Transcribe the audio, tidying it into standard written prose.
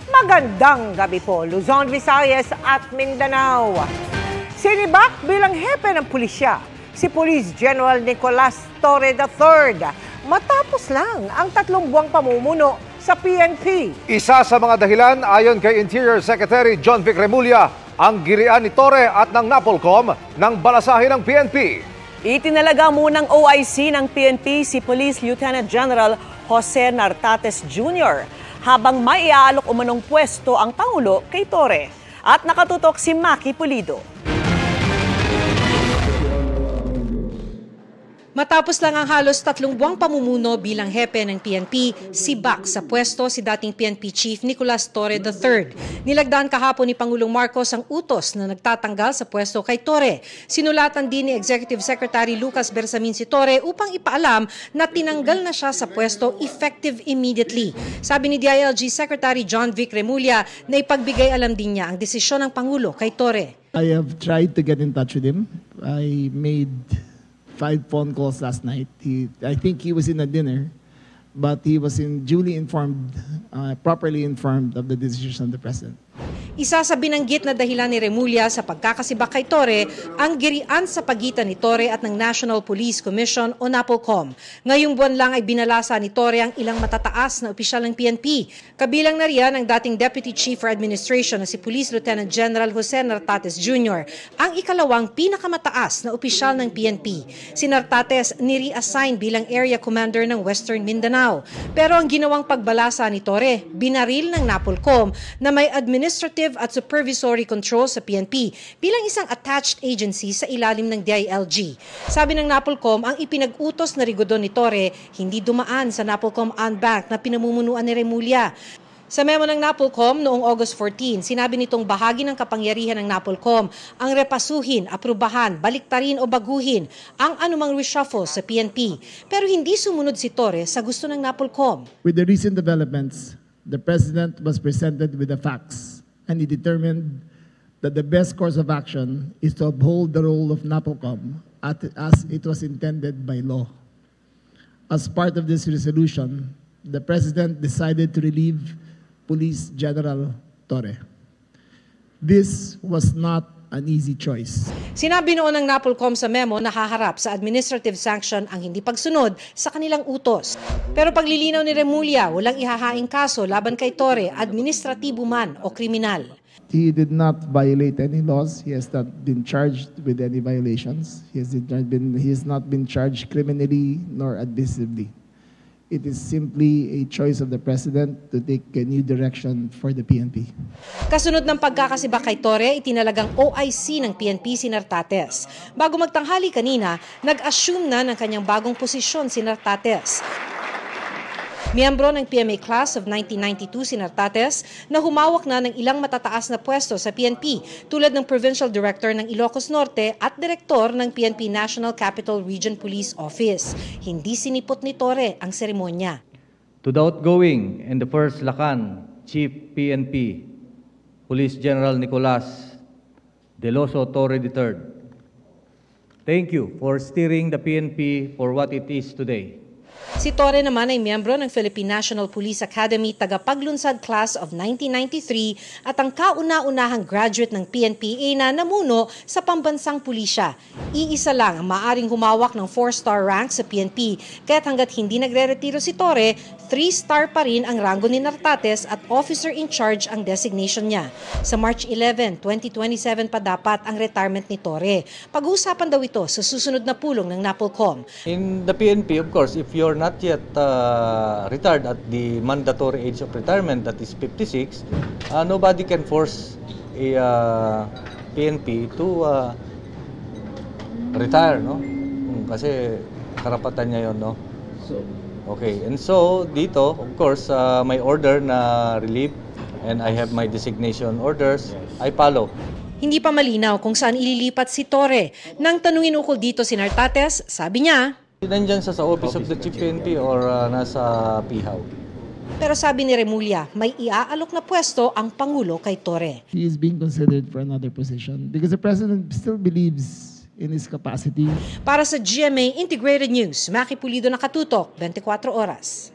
Magandang gabi po, Luzon, Visayas at Mindanao. Sinibak bilang hepe ng pulisya si Police General Nicolas Torre III matapos lang ang 3 buwang pamumuno sa PNP. Isa sa mga dahilan ayon kay Interior Secretary John Vic Remulla ang girian ni Torre at ng NAPOLCOM ng balasahin ng PNP. Itinalaga munang OIC ng PNP si Police Lieutenant General Jose Nartates Jr. habang maiaalok umanong pwesto ang Pangulo kay Torre. At nakatutok si Maki Pulido. Matapos lang ang halos 3 buwang pamumuno bilang hepe ng PNP, sibak sa pwesto si dating PNP Chief Nicolas Torre III. Nilagdaan kahapon ni Pangulong Marcos ang utos na nagtatanggal sa pwesto kay Torre. Sinulatan din ni Executive Secretary Lucas Bersamin si Torre upang ipaalam na tinanggal na siya sa pwesto effective immediately. Sabi ni DILG Secretary John Vic Remulla na ipagbigay alam din niya ang desisyon ng Pangulo kay Torre. I have tried to get in touch with him. I made 5 phone calls last night. I think he was in a dinner, but he was duly informed, properly informed of the decision of the President. Isa sa binanggit na dahilan ni Remulla sa pagkakasibak kay Torre ang girian sa pagitan ni Torre at ng National Police Commission o NAPOLCOM. Ngayong buwan lang ay binalasa ni Torre ang ilang matataas na opisyal ng PNP. Kabilang na riyan ang dating Deputy Chief for Administration na si Police Lieutenant General Jose Nartates Jr., ang ikalawang pinakamataas na opisyal ng PNP. Si Nartates ni-reassign bilang Area Commander ng Western Mindanao. Pero ang ginawang pagbalasa ni Torre, binaril ng NAPOLCOM na may administrative at supervisory control sa PNP bilang isang attached agency sa ilalim ng DILG. Sabi ng NAPOLCOM, ang ipinag-utos na rigodon ni Torre hindi dumaan sa NAPOLCOM Unbank na pinamumunuan ni Remulla. Sa memo ng NAPOLCOM noong August 14, sinabi nitong bahagi ng kapangyarihan ng NAPOLCOM ang repasuhin, aprubahan, baliktarin o baguhin ang anumang reshuffle sa PNP. Pero hindi sumunod si Torre sa gusto ng NAPOLCOM. With the recent developments, the President was presented with the facts, and he determined that the best course of action is to uphold the role of NAPOLCOM as it was intended by law. As part of this resolution, the President decided to relieve Police General Torre. This was not an easy choice. Sinabi noon ng NAPOLCOM sa memo na haharap sa administrative sanction ang hindi pagsunod sa kanilang utos. Pero paglilinaw ni Remulla, walang ihahaing kaso laban kay Torre, administratibo man o kriminal. He did not violate any laws. He has not been charged with any violations. He has not been charged criminally nor admissively. It is simply a choice of the President to take a new direction for the PNP. Kasunod ng pagkakasibak kay Torre, itinalagang OIC ng PNP si Nartates. Bago magtanghali kanina, nag-assume na ng kanyang bagong posisyon si Nartates. Miyembro ng PMA Class of 1992 si Nartates na humawak na ng ilang matataas na pwesto sa PNP tulad ng Provincial Director ng Ilocos Norte at Direktor ng PNP National Capital Region Police Office. Hindi sinipot ni Torre ang seremonya. To the outgoing and the First Lacan Chief PNP Police General Nicolas Deloso Torre III, thank you for steering the PNP for what it is today. Si Torre naman ay miyembro ng Philippine National Police Academy tagapaglunsad class of 1993 at ang kauna-unahang graduate ng PNP na namuno sa pambansang pulisya. Iisa lang ang maaring humawak ng 4-star rank sa PNP, kaya't hanggat hindi nagre-retiro si Torre, 3-star pa rin ang rango ni Nartates at officer in charge ang designation niya. Sa March 11, 2027 pa dapat ang retirement ni Torre. Pag-uusapan daw ito sa susunod na pulong ng NAPOLCOM. In the PNP, of course, if you're not yet retired at the mandatory age of retirement, that is 56, nobody can force a PNP to retire, no? Kasi karapatan niya yon, no? Okay, and so dito, of course, may order na relieve and I have my designation orders. I follow. Hindi pa malinaw kung saan ililipat si Torre. Nang tanungin ukol dito si Nartates, sabi niya, nandyan sa Office of the Chief PNP or nasa PIHAW. Pero sabi ni Remulla, may iaalok na pwesto ang Pangulo kay Torre. He is being considered for another position because the President still believes in his capacity. Para sa GMA Integrated News, Maki Pulido, nakatutok, 24 oras.